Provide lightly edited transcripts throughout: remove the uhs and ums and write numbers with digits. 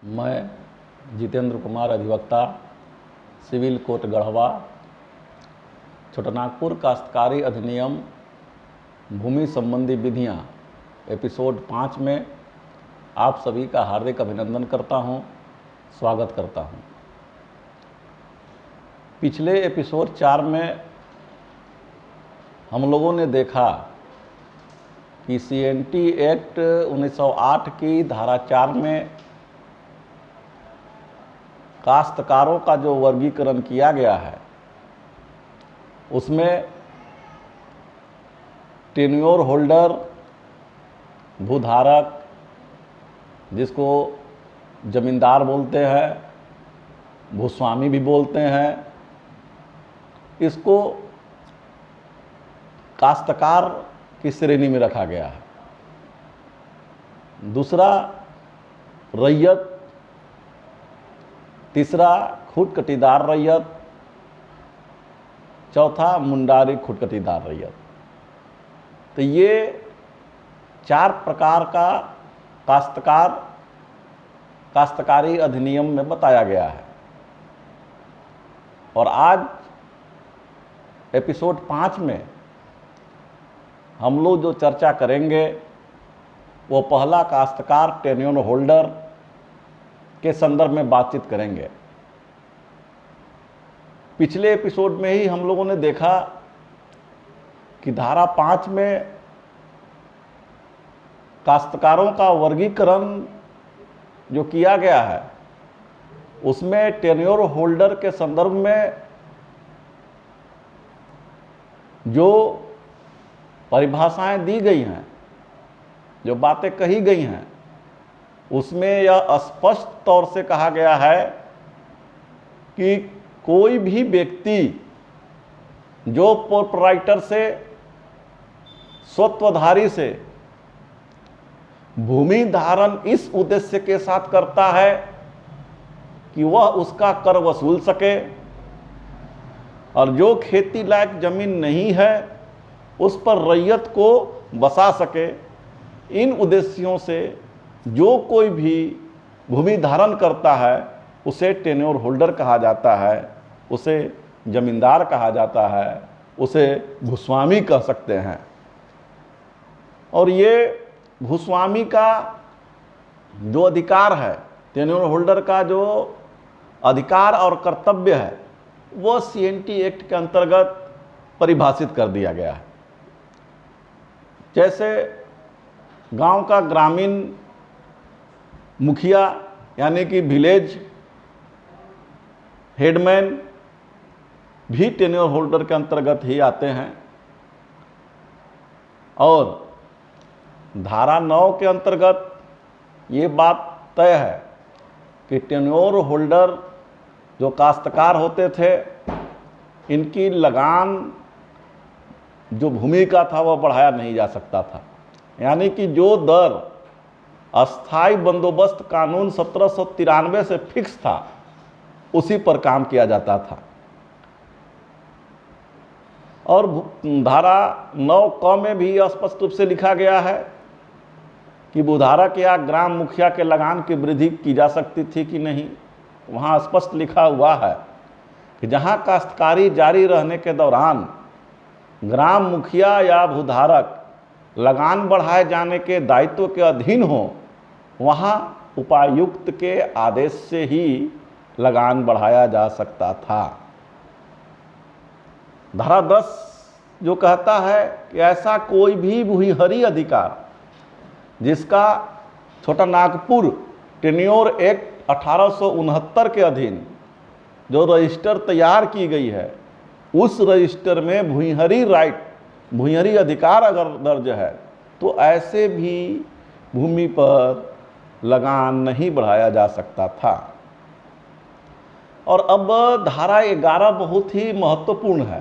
मैं जितेंद्र कुमार, अधिवक्ता, civil court Garhwa, Chotanagpur काश्तकारी अधिनियम भूमि संबंधी विधियां एपिसोड 5 में आप सभी का हार्दिक अभिनंदन करता हूं, स्वागत करता हूं। पिछले एपिसोड 4 में हम लोगों ने देखा कि CNT एक्ट 1908 की धारा 4 में काश्तकारों का जो वर्गीकरण किया गया है उसमें टेन्योर होल्डर, भूधारक, जिसको जमींदार बोलते हैं, भूस्वामी भी बोलते हैं, इसको काश्तकार की श्रेणी में रखा गया है। दूसरा रैयत, तीसरा खुदकटीदार रैयत, चौथा मुंडारी खुदकटीदार रैयत। तो ये 4 प्रकार का काश्तकारी अधिनियम में बताया गया है। और आज एपिसोड 5 में हम लोग जो चर्चा करेंगे वो पहला काश्तकार टेन्योर होल्डर के संदर्भ में बातचीत करेंगे। पिछले एपिसोड में ही हम लोगों ने देखा कि धारा 5 में काश्तकारों का वर्गीकरण जो किया गया है उसमें टेन्योर होल्डर के संदर्भ में जो परिभाषाएं दी गई हैं, जो बातें कही गई हैं, उसमें यह स्पष्ट तौर से कहा गया है कि कोई भी व्यक्ति जो प्रोप्राइटर से, स्वत्वधारी से भूमि धारण इस उद्देश्य के साथ करता है कि वह उसका कर वसूल सके, और जो खेती लायक जमीन नहीं है उस पर रैयत को बसा सके, इन उद्देश्यों से जो कोई भी भूमि धारण करता है उसे टेन्योर होल्डर कहा जाता है, उसे जमींदार कहा जाता है, उसे भूस्वामी कह सकते हैं। और ये भूस्वामी का जो अधिकार है, टेन्योर होल्डर का जो अधिकार और कर्तव्य है, वो CNT एक्ट के अंतर्गत परिभाषित कर दिया गया है। जैसे गांव का ग्रामीण मुखिया यानी कि विलेज हेडमैन भी टेन्योर होल्डर के अंतर्गत ही आते हैं। और धारा 9 के अंतर्गत ये बात तय है कि टेन्योर होल्डर जो काश्तकार होते थे, इनकी लगान जो भूमि का था वह बढ़ाया नहीं जा सकता था। यानी कि जो दर अस्थाई बंदोबस्त कानून 1793 से फिक्स था उसी पर काम किया जाता था। और धारा 9 में भी स्पष्ट रूप से लिखा गया है कि भूधारक या ग्राम मुखिया के लगान की वृद्धि की जा सकती थी कि नहीं। वहाँ स्पष्ट लिखा हुआ है कि जहाँ काश्तकारी जारी रहने के दौरान ग्राम मुखिया या भूधारक लगान बढ़ाए जाने के दायित्व के अधीन हो, वहाँ उपायुक्त के आदेश से ही लगान बढ़ाया जा सकता था। धारा 10 जो कहता है कि ऐसा कोई भी भूमिहरी अधिकार जिसका छोटानागपुर टेन्योर एक्ट 1869 के अधीन जो रजिस्टर तैयार की गई है, उस रजिस्टर में भूमिहरी राइट, भूमिहरी अधिकार अगर दर्ज है तो ऐसे भी भूमि पर लगान नहीं बढ़ाया जा सकता था। और अब धारा 11 बहुत ही महत्वपूर्ण है।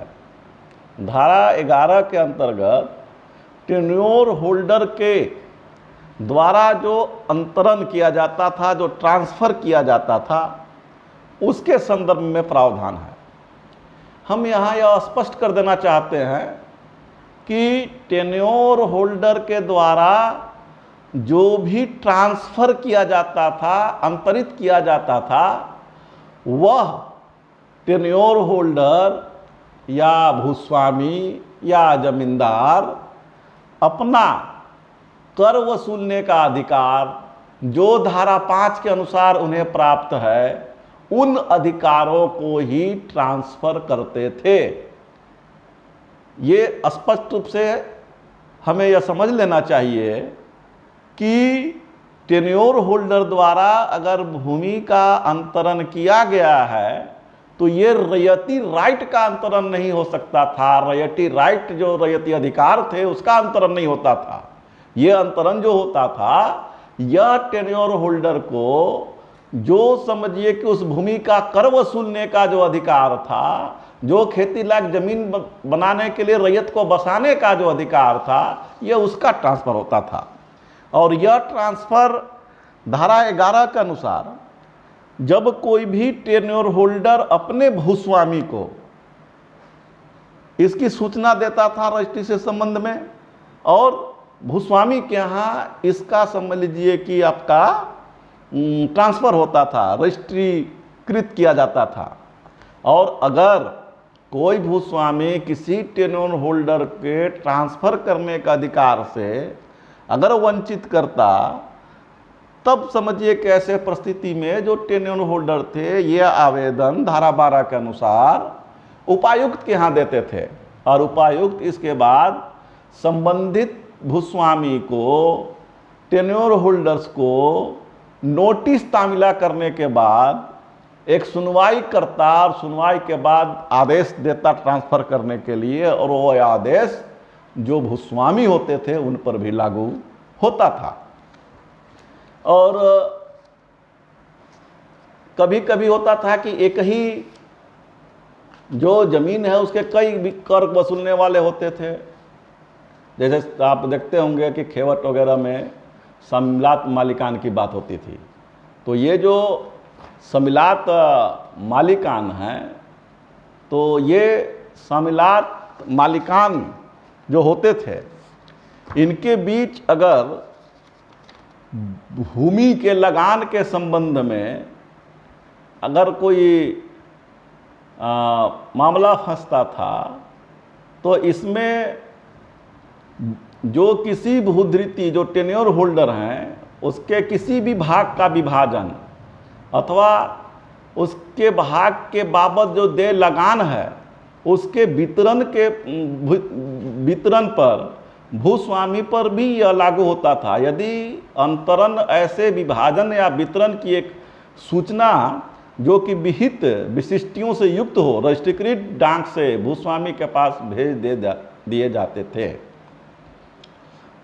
धारा 11 के अंतर्गत टेन्योर होल्डर के द्वारा जो अंतरण किया जाता था, जो ट्रांसफ़र किया जाता था, उसके संदर्भ में प्रावधान है। हम यहाँ यह स्पष्ट कर देना चाहते हैं कि टेन्योर होल्डर के द्वारा जो भी ट्रांसफर किया जाता था, अंतरित किया जाता था, वह टेन्योर होल्डर या भूस्वामी या जमींदार अपना कर वसूलने का अधिकार जो धारा 5 के अनुसार उन्हें प्राप्त है, उन अधिकारों को ही ट्रांसफर करते थे। ये स्पष्ट रूप से हमें यह समझ लेना चाहिए कि टेन्योर होल्डर द्वारा अगर भूमि का अंतरण किया गया है तो ये रयती राइट का अंतरण नहीं हो सकता था। रयती राइट जो रयती अधिकार थे उसका अंतरण नहीं होता था। ये अंतरण जो होता था, यह टेन्योर होल्डर को जो समझिए कि उस भूमि का कर वसूलने का जो अधिकार था, जो खेती लायक जमीन बनाने के लिए रैयत को बसाने का जो अधिकार था, यह उसका ट्रांसफर होता था। और यह ट्रांसफर धारा 11 के अनुसार जब कोई भी टेन्योर होल्डर अपने भूस्वामी को इसकी सूचना देता था रजिस्ट्री से संबंध में, और भूस्वामी के यहाँ इसका समझ लीजिए कि आपका ट्रांसफर होता था, रजिस्ट्रीकृत किया जाता था। और अगर कोई भूस्वामी किसी टेन्योर होल्डर के ट्रांसफर करने का अधिकार से अगर वंचित करता, तब समझिए कि ऐसे परिस्थिति में जो टेन्योर होल्डर थे, ये आवेदन धारा 12 के अनुसार उपायुक्त के यहाँ देते थे, और उपायुक्त इसके बाद संबंधित भूस्वामी को, टेन्योर होल्डर्स को नोटिस तामीला करने के बाद एक सुनवाई करता, और सुनवाई के बाद आदेश देता ट्रांसफर करने के लिए, और वो आदेश जो भूस्वामी होते थे उन पर भी लागू होता था। और कभी कभी होता था कि एक ही जो जमीन है उसके कई भी कर वसूलने वाले होते थे। जैसे आप देखते होंगे कि खेवट वगैरह में सम्मिलात मालिकान की बात होती थी, तो ये जो सम्मिलात मालिकान हैं, तो ये सम्मिलात मालिकान जो होते थे, इनके बीच अगर भूमि के लगान के संबंध में अगर कोई मामला फंसता था, तो इसमें जो किसी भूधृति जो टेन्योर होल्डर हैं उसके किसी भी भाग का विभाजन अथवा उसके भाग के बाबत जो देय लगान है उसके वितरण पर भूस्वामी पर भी यह लागू होता था। यदि अंतरण ऐसे विभाजन या वितरण की एक सूचना जो कि विहित विशिष्टियों से युक्त हो, रजिस्ट्रीकृत डाक से भूस्वामी के पास भेज दिए जाते थे।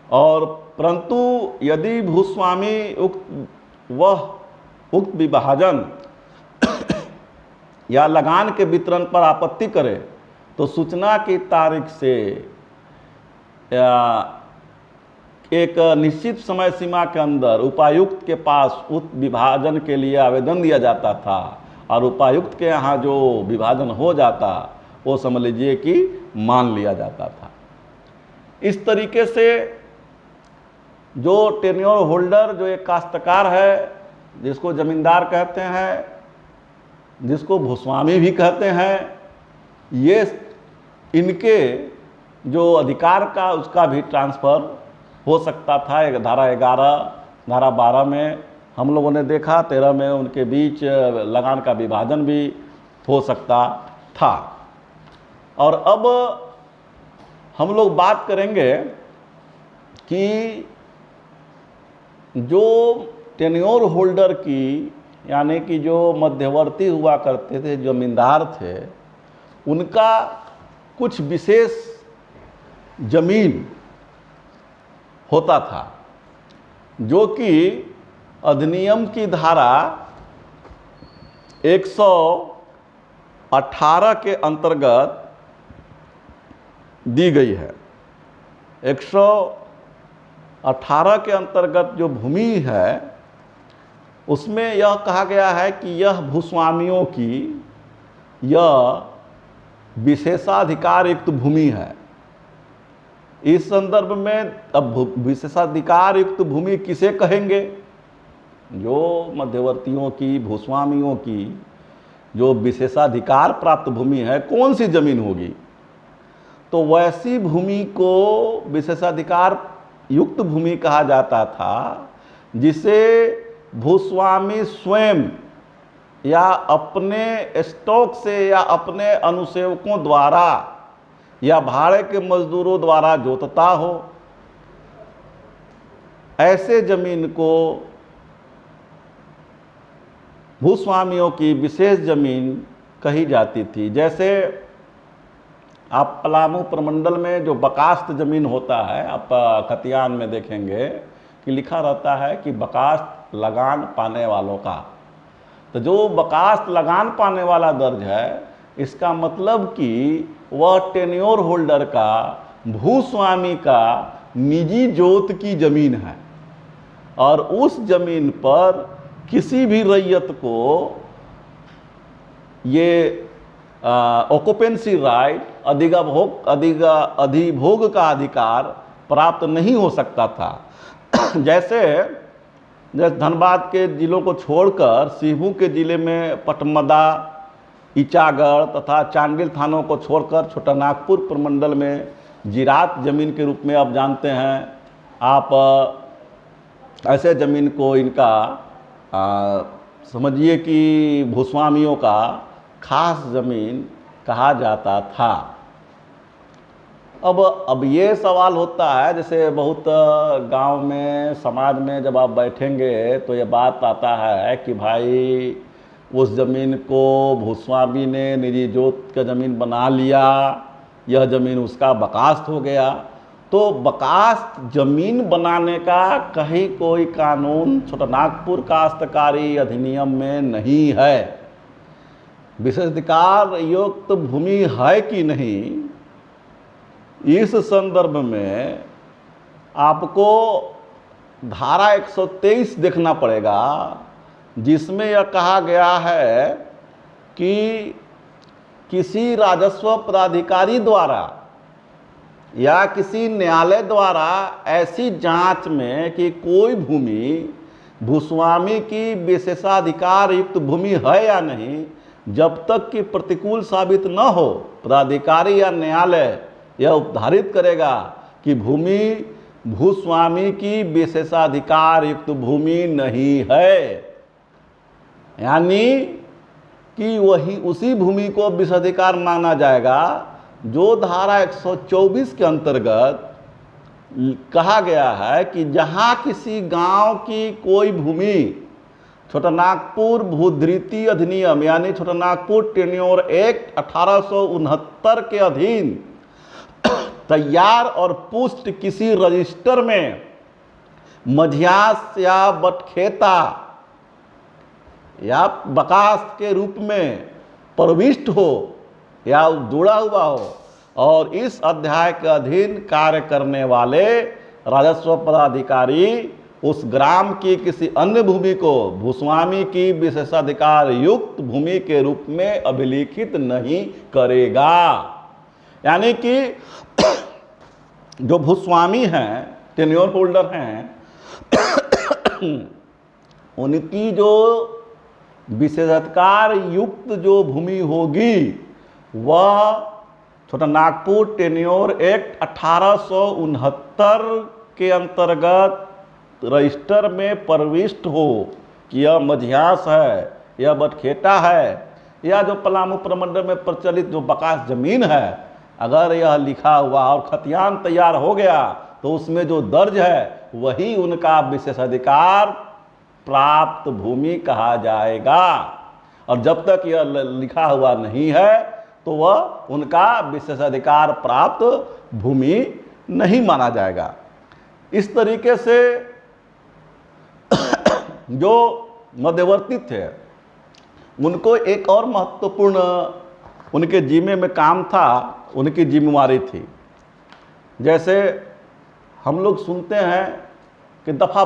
और परंतु यदि भूस्वामी उक्त विभाजन या लगान के वितरण पर आपत्ति करे, तो सूचना की तारीख से एक निश्चित समय सीमा के अंदर उपायुक्त के पास उस विभाजन के लिए आवेदन दिया जाता था, और उपायुक्त के यहाँ जो विभाजन हो जाता वो समझ लीजिए कि मान लिया जाता था। इस तरीके से जो टेन्योर होल्डर, जो एक काश्तकार है, जिसको जमींदार कहते हैं, जिसको भूस्वामी भी कहते हैं, ये इनके जो अधिकार का उसका भी ट्रांसफ़र हो सकता था। धारा 11, धारा 12 में हम लोगों ने देखा, 13 में उनके बीच लगान का विभाजन भी हो सकता था। और अब हम लोग बात करेंगे कि जो टेन्योर होल्डर की, यानी कि जो मध्यवर्ती हुआ करते थे, जमींदार थे, उनका कुछ विशेष जमीन होता था, जो कि अधिनियम की धारा 118 के अंतर्गत दी गई है। 118 के अंतर्गत जो भूमि है उसमें यह कहा गया है कि यह भूस्वामियों की यह विशेषाधिकार युक्त भूमि है। इस संदर्भ में अब विशेषाधिकार युक्त भूमि किसे कहेंगे? जो मध्यवर्तियों की, भूस्वामियों की जो विशेषाधिकार प्राप्त भूमि है, कौन सी जमीन होगी? तो वैसी भूमि को विशेषाधिकार युक्त भूमि कहा जाता था जिसे भूस्वामी स्वयं या अपने स्टॉक से या अपने अनुसेवकों द्वारा या भाड़े के मजदूरों द्वारा जोतता हो। ऐसे जमीन को भूस्वामियों की विशेष जमीन कही जाती थी। जैसे आप पलामू प्रमंडल में जो बकास्त जमीन होता है, आप खतियान में देखेंगे कि लिखा रहता है कि बकास्त लगान पाने वालों का। तो जो बकास्त लगान पाने वाला दर्ज है, इसका मतलब कि वह टेन्योर होल्डर का, भूस्वामी का निजी जोत की जमीन है और उस जमीन पर किसी भी रैयत को ये ऑक्युपेंसी राइट, अधिभोग का अधिकार प्राप्त नहीं हो सकता था। जैसे धनबाद के जिलों को छोड़कर सिंहभूम के जिले में पटमदा, ईचागढ़ तथा चांडिल थानों को छोड़कर छोटानागपुर प्रमंडल में जिरात जमीन के रूप में आप जानते हैं। आप ऐसे जमीन को इनका समझिए कि भूस्वामियों का खास जमीन कहा जाता था। अब ये सवाल होता है, जैसे बहुत गांव में, समाज में जब आप बैठेंगे तो ये बात आता है कि भाई उस ज़मीन को भूस्वामी ने निजी जोत का ज़मीन बना लिया, यह ज़मीन उसका बकास्त हो गया। तो बकास्त ज़मीन बनाने का कहीं कोई कानून छोटानागपुर काश्तकारी अधिनियम में नहीं है। विशेषाधिकार युक्त भूमि है कि नहीं, इस संदर्भ में आपको धारा 123 देखना पड़ेगा, जिसमें यह कहा गया है कि किसी राजस्व पदाधिकारी द्वारा या किसी न्यायालय द्वारा ऐसी जांच में कि कोई भूमि भूस्वामी की विशेषाधिकार युक्त भूमि है या नहीं, जब तक कि प्रतिकूल साबित न हो, पदाधिकारी या न्यायालय यह उपधारित करेगा कि भूमि भूस्वामी की विशेषाधिकार युक्त भूमि नहीं है, यानी कि वही उसी भूमि को विशेषाधिकार माना जाएगा जो धारा 124 के अंतर्गत कहा गया है कि जहां किसी गांव की कोई भूमि छोटानागपुर भूधृति अधिनियम यानी छोटानागपुर टेन्योर एक्ट 1869 के अधीन तैयार और पुष्ट किसी रजिस्टर में मझियास या बटखेता या बकास्त के रूप में प्रविष्ट हो या जुड़ा हुआ हो और इस अध्याय के अधीन कार्य करने वाले राजस्व पदाधिकारी उस ग्राम की किसी अन्य भूमि को भूस्वामी की विशेषाधिकार युक्त भूमि के रूप में अभिलिखित नहीं करेगा। यानी कि जो भूस्वामी हैं, टेन्योर होल्डर हैं, उनकी जो विशेषाधिकार युक्त जो भूमि होगी वह छोटानागपुर टेन्योर एक्ट 1869 के अंतर्गत रजिस्टर में प्रविष्ट हो कि यह मझियास है, यह बटखेटा है, या जो पलामू प्रमंडल में प्रचलित जो बकास जमीन है, अगर यह लिखा हुआ और खतियान तैयार हो गया तो उसमें जो दर्ज है वही उनका विशेषाधिकार प्राप्त भूमि कहा जाएगा। और जब तक यह लिखा हुआ नहीं है तो वह उनका विशेषाधिकार प्राप्त भूमि नहीं माना जाएगा। इस तरीके से जो मध्यवर्ती थे उनको एक और महत्वपूर्ण उनके जिम्मे में काम था, उनकी जिम्मेवारी थी। जैसे हम लोग सुनते हैं कि दफ़ा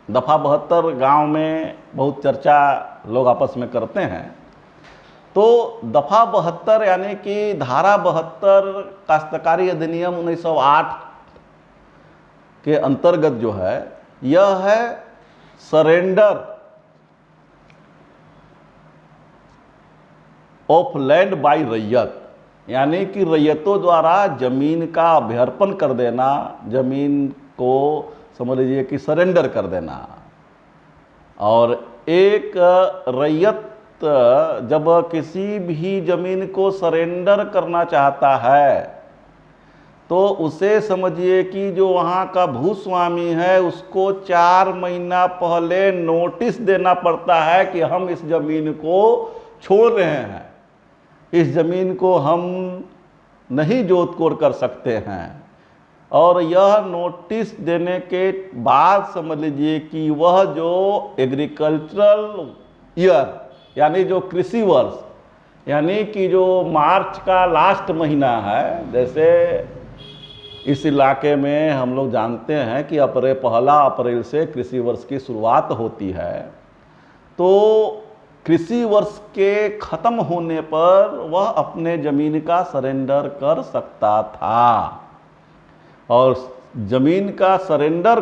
72 गांव में बहुत चर्चा लोग आपस में करते हैं। तो दफा 72 यानी कि धारा 72 काश्तकारी अधिनियम 1908 के अंतर्गत जो है यह है सरेंडर ऑफ लैंड बाय रैयत, यानी कि रैयतों द्वारा जमीन का अभ्यर्पण कर देना, जमीन को समझ लीजिए कि सरेंडर कर देना। और एक रैयत जब किसी भी जमीन को सरेंडर करना चाहता है तो उसे समझिए कि जो वहाँ का भूस्वामी है उसको 4 महीना पहले नोटिस देना पड़ता है कि हम इस जमीन को छोड़ रहे हैं, इस जमीन को हम नहीं जोत कोड़ कर सकते हैं। और यह नोटिस देने के बाद समझ लीजिए कि वह जो एग्रीकल्चरल ईयर यानी जो कृषि वर्ष, यानी कि जो मार्च का लास्ट महीना है, जैसे इस इलाके में हम लोग जानते हैं कि 1 अप्रैल से कृषि वर्ष की शुरुआत होती है, तो कृषि वर्ष के खत्म होने पर वह अपने जमीन का सरेंडर कर सकता था। और जमीन का सरेंडर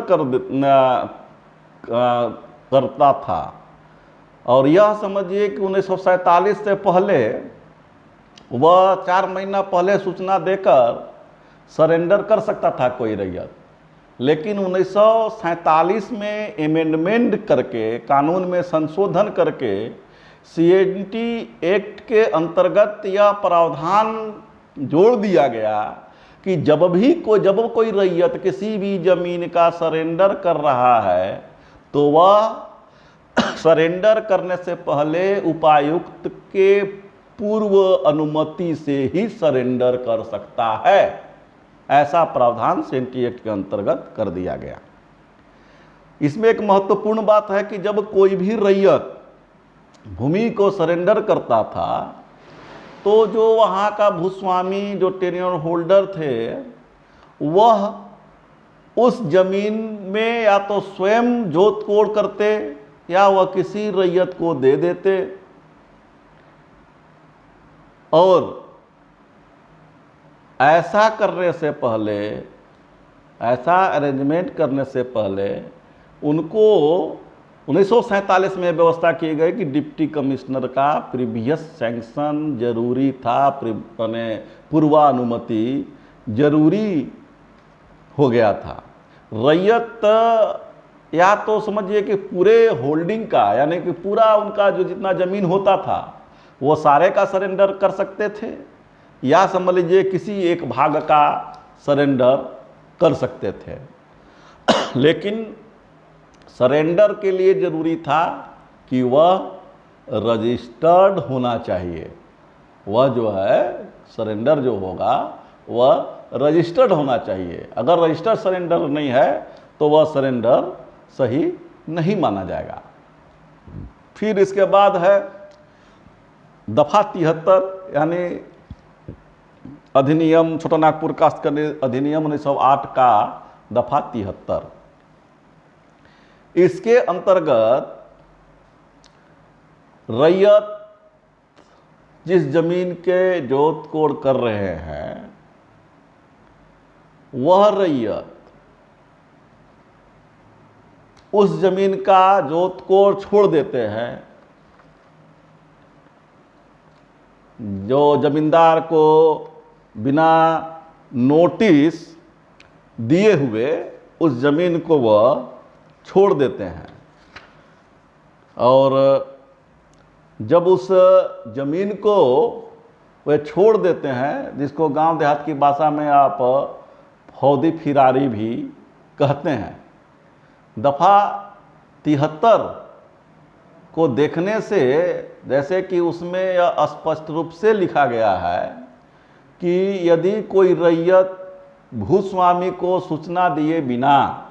करता था। और यह समझिए कि 1947 से पहले वह 4 महीना पहले सूचना देकर सरेंडर कर सकता था कोई रैयत, लेकिन 1947 में एमेंडमेंट करके, कानून में संशोधन करके CNT एक्ट के अंतर्गत यह प्रावधान जोड़ दिया गया कि जब कोई रैयत किसी भी जमीन का सरेंडर कर रहा है तो वह सरेंडर करने से पहले उपायुक्त के पूर्व अनुमति से ही सरेंडर कर सकता है। ऐसा प्रावधान CNT एक्ट के अंतर्गत कर दिया गया। इसमें एक महत्वपूर्ण बात है कि जब कोई भी रैयत भूमि को सरेंडर करता था तो जो वहाँ का भूस्वामी, जो टेन्योर होल्डर थे, वह उस जमीन में या तो स्वयं जोत कोड़ करते या वह किसी रैयत को दे देते। और ऐसा करने से पहले, ऐसा अरेंजमेंट करने से पहले उनको 1947 में व्यवस्था की गई कि डिप्टी कमिश्नर का प्रीवियस सैंक्शन जरूरी था, पूर्वानुमति जरूरी हो गया था। रैयत या तो समझिए कि पूरे होल्डिंग का, यानी कि पूरा उनका जो जितना जमीन होता था वो सारे का सरेंडर कर सकते थे, या समझ लीजिए किसी एक भाग का सरेंडर कर सकते थे। लेकिन सरेंडर के लिए जरूरी था कि वह रजिस्टर्ड होना चाहिए। वह जो है सरेंडर जो होगा वह रजिस्टर्ड होना चाहिए। अगर रजिस्टर्ड सरेंडर नहीं है तो वह सरेंडर सही नहीं माना जाएगा। फिर इसके बाद है दफा 73 यानी अधिनियम, छोटा नागपुर काश्तकारी अधिनियम 1908 का दफा 73। इसके अंतर्गत रैयत जिस जमीन के जोत कोड़ कर रहे हैं वह रैयत उस जमीन का जोत कोड़ छोड़ देते हैं। जो जमींदार को बिना नोटिस दिए हुए उस जमीन को वह छोड़ देते हैं। और जब उस जमीन को वे छोड़ देते हैं, जिसको गांव देहात की भाषा में आप फौदी फिरारी भी कहते हैं, दफा 73 को देखने से जैसे कि उसमें यह स्पष्ट रूप से लिखा गया है कि यदि कोई रैयत भूस्वामी को सूचना दिए बिना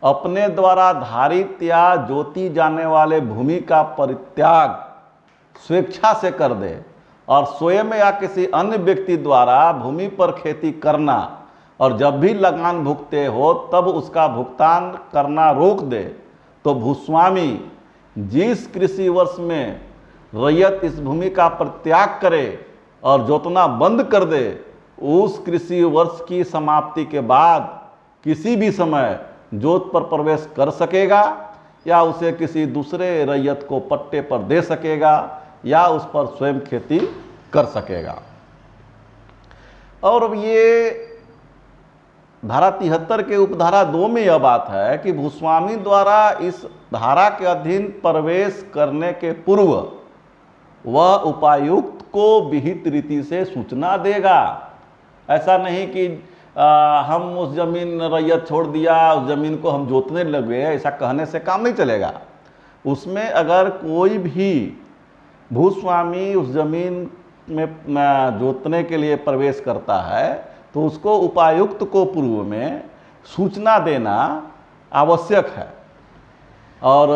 अपने द्वारा धारित या जोती जाने वाले भूमि का परित्याग स्वेच्छा से कर दे और स्वयं या किसी अन्य व्यक्ति द्वारा भूमि पर खेती करना और जब भी लगान भुगते हो तब उसका भुगतान करना रोक दे, तो भूस्वामी जिस कृषि वर्ष में रैयत इस भूमि का परित्याग करे और जोतना बंद कर दे, उस कृषि वर्ष की समाप्ति के बाद किसी भी समय जोत पर प्रवेश कर सकेगा या उसे किसी दूसरे रैयत को पट्टे पर दे सकेगा या उस पर स्वयं खेती कर सकेगा। और अब ये धारा 73 के उपधारा 2 में यह बात है कि भूस्वामी द्वारा इस धारा के अधीन प्रवेश करने के पूर्व वह उपायुक्त को विहित रीति से सूचना देगा। ऐसा नहीं कि हम उस जमीन रैयत छोड़ दिया, उस जमीन को हम जोतने लगे, ऐसा कहने से काम नहीं चलेगा। उसमें अगर कोई भी भूस्वामी उस जमीन में जोतने के लिए प्रवेश करता है तो उसको उपायुक्त को पूर्व में सूचना देना आवश्यक है। और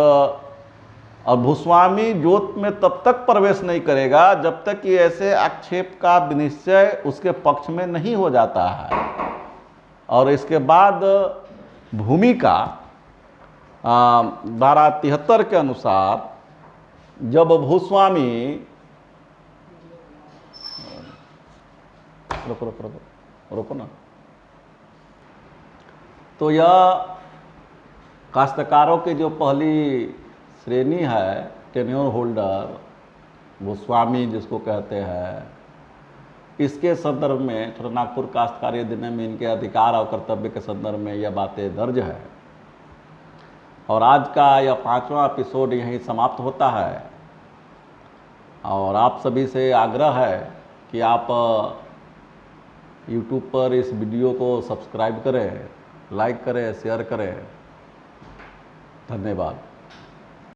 भूस्वामी जोत में तब तक प्रवेश नहीं करेगा जब तक कि ऐसे आक्षेप का निश्चय उसके पक्ष में नहीं हो जाता है। और इसके बाद भूमि का धारा 73 के अनुसार जब भूस्वामी रोको ना, तो यह काश्तकारों की जो पहली श्रेणी है, टेन्योर होल्डर, भूस्वामी जिसको कहते हैं, इसके संदर्भ में छोटा नागपुर काश्तकारी अधिनियम में इनके अधिकार और कर्तव्य के संदर्भ में यह बातें दर्ज है। और आज का यह 5वां एपिसोड यहीं समाप्त होता है। और आप सभी से आग्रह है कि आप YouTube पर इस वीडियो को सब्सक्राइब करें, लाइक करें, शेयर करें। धन्यवाद।